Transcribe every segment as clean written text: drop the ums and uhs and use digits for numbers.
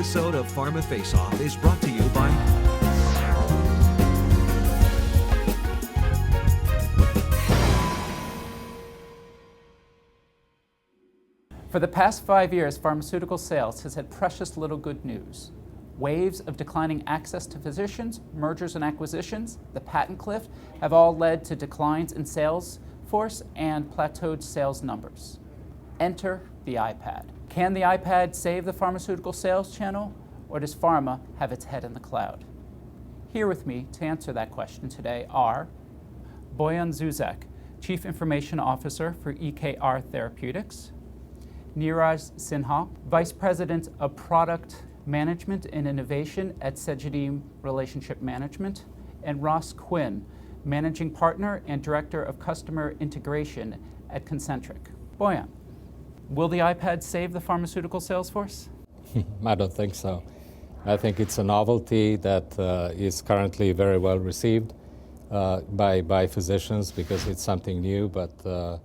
episode of Pharma Face Off is brought to you by For the past 5 years, pharmaceutical sales has had precious little good news. Waves of declining access to physicians, mergers and acquisitions, the patent cliff have all led to declines in sales force and plateaued sales numbers. Enter the iPad. Can the iPad save the pharmaceutical sales channel, or does pharma have its head in the cloud? Here with me to answer that question today are Boyan Zuzak, Chief Information Officer for EKR Therapeutics, Neeraj Sinha, Vice President of Product Management and Innovation at Cegedim Relationship Management, and Ross Quinn, Managing Partner and Director of Customer Integration at Concentric. Boyan, will the iPad save the pharmaceutical sales force? I don't think so. I think it's a novelty that is currently very well received by physicians because it's something new, but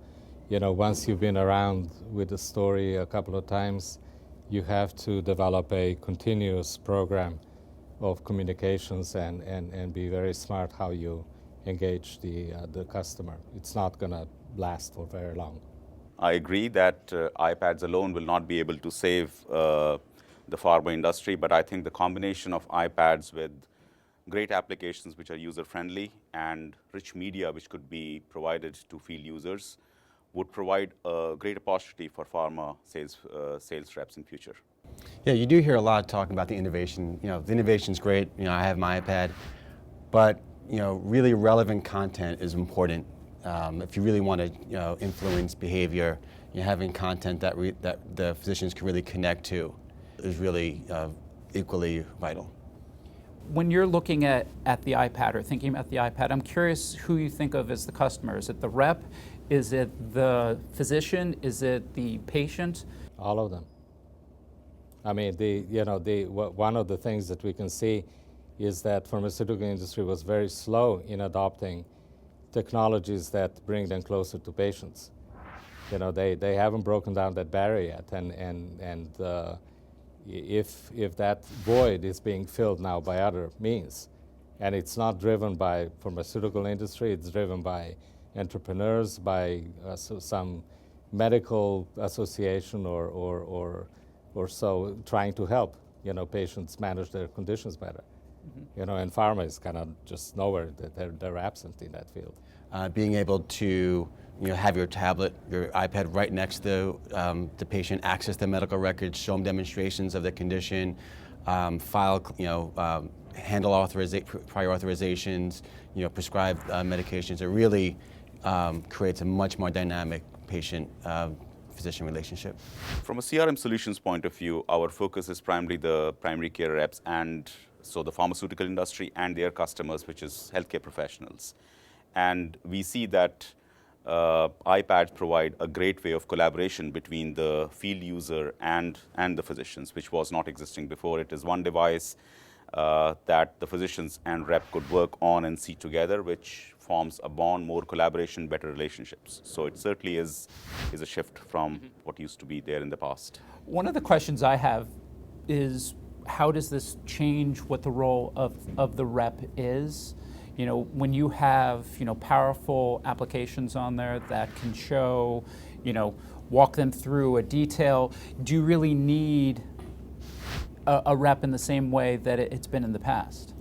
once you've been around with the story a couple of times, you have to develop a continuous program of communications and be very smart how you engage the customer. It's not going to last for very long. I agree that iPads alone will not be able to save the pharma industry, but I think the combination of iPads with great applications which are user-friendly and rich media which could be provided to field users would provide a great opportunity for pharma sales reps in future. Yeah, you do hear a lot talking about the innovation. The innovation's great. I have my iPad, but really relevant content is important. If you really want to influence behavior, having content that the physicians can really connect to is really equally vital. When you're looking at the iPad or thinking about the iPad, I'm curious who you think of as the customer. Is it the rep? Is it the physician? Is it the patient? All of them. I mean, one of the things that we can see is that pharmaceutical industry was very slow in adopting technologies that bring them closer to patients. They haven't broken down that barrier yet, and if that void is being filled now by other means, and it's not driven by pharmaceutical industry, it's driven by entrepreneurs, by some medical association or so trying to help patients manage their conditions better. Mm-hmm. And pharma is kind of just nowhere. They're absent in that field. Being able to have your tablet, your iPad right next to the patient, access the medical records, show them demonstrations of the condition, file, handle prior authorizations, prescribe medications. It really creates a much more dynamic patient-physician relationship. From a CRM solutions point of view, our focus is primarily the primary care reps and so the pharmaceutical industry and their customers, which is healthcare professionals. And we see that iPads provide a great way of collaboration between the field user and the physicians, which was not existing before. It is one device that the physicians and rep could work on and see together, which forms a bond, more collaboration, better relationships. So it certainly is a shift from what used to be there in the past. One of the questions I have is, how does this change what the role of the rep is? When you have, powerful applications on there that can show, walk them through a detail, do you really need a rep in the same way that it's been in the past?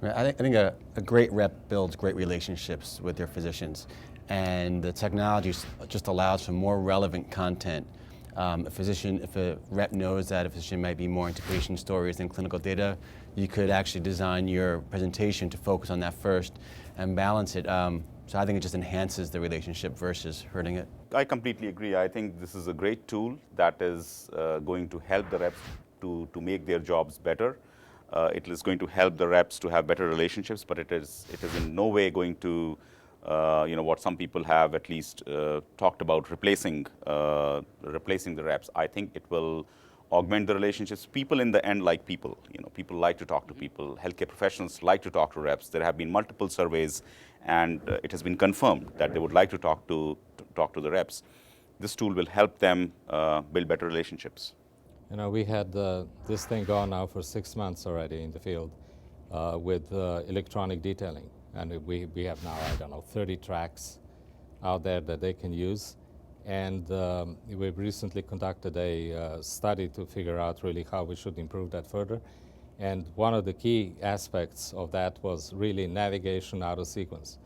I think a great rep builds great relationships with their physicians, and the technology just allows for more relevant content. If a rep knows that a physician might be more into patient stories than clinical data, you could actually design your presentation to focus on that first and balance it. So I think it just enhances the relationship versus hurting it. I completely agree. I think this is a great tool that is going to help the reps to make their jobs better. It is going to help the reps to have better relationships, but it is in no way going to what some people have at least talked about, replacing the reps. I think it will augment the relationships. People in the end like people. People like to talk to people. Healthcare professionals like to talk to reps. There have been multiple surveys, and it has been confirmed that they would like to talk to the reps. This tool will help them build better relationships. You know, we had this thing going now for 6 months already in the field with electronic detailing. And we have now, I don't know, 30 tracks out there that they can use. And we've recently conducted a study to figure out really how we should improve that further. And one of the key aspects of that was really navigation out of sequence.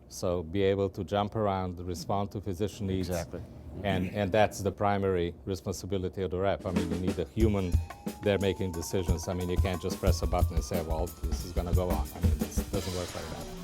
So be able to jump around, respond to physician needs. Exactly. And that's the primary responsibility of the rep. I mean, you need a human there making decisions. I mean, you can't just press a button and say, well, this is going to go on. I mean, it doesn't work like that.